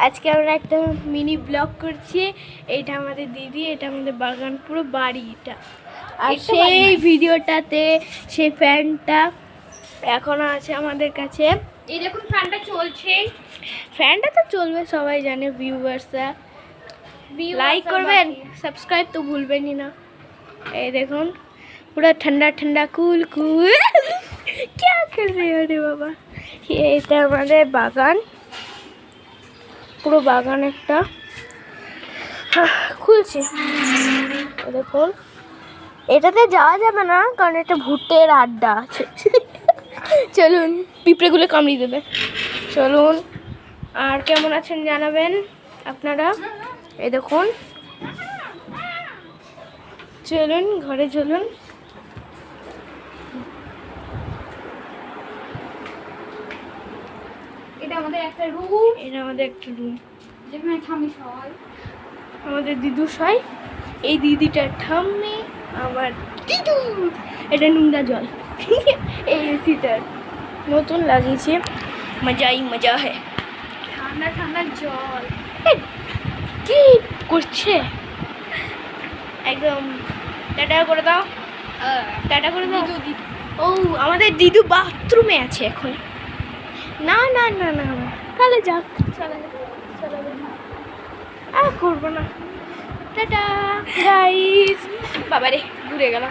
আজকে আমরা একটা মিনি ব্লগ করছি। এইটা আমাদের দিদি, এটা আমাদের বাগান, পুরো বাড়ি এটা। আর সেই ভিডিওটাতে সেই ফ্যানটা এখনো আছে আমাদের কাছে। এই দেখুন ফ্যানটা চলছে। ফ্যানটা তো চলবে, সবাই জানে। ভিউয়ার্সরা লাইক করবেন, সাবস্ক্রাইব তো ভুলবেনই না। এই দেখুন পুরো ঠান্ডা ঠান্ডা কুল কুল। क्या कर रहे हो रे বাবা। এটা আমাদের বাগান, পুরো বাগান একটা খুলছে। দেখুন এটাতে যাওয়া যাবে না, কারণ এটা ভূতের আড্ডা আছে। চলুন, পিঁপড়েগুলো কামড়িয়ে দেবে। চলুন, আর কেমন আছেন জানাবেন আপনারা। এই দেখুন, চলুন ঘরে চলুন। এটা আমাদের একটা রুম, এটা আমাদের একটা রুম, যেখানে ঠাম্মি সবাই। আমাদের দিদু সাই। এই দিদিটার ঠাম্মি, আমার দিদু। এটা নোংরা জল। এই এসিটার নতুন লাগিয়েছে, মজাই মজা হ্যাঁ। ঠান্ডা ঠান্ডা জল। কি করছে একদম। টাটা করে দাও, টাটা করে দাও। ও আমাদের দিদু বাথরুমে আছে এখন। না না না না না, তাহলে যাক, চলে যাক, চলে যাক। আর করবো না। Tata guys. বাবারে ঘুরে গেলাম।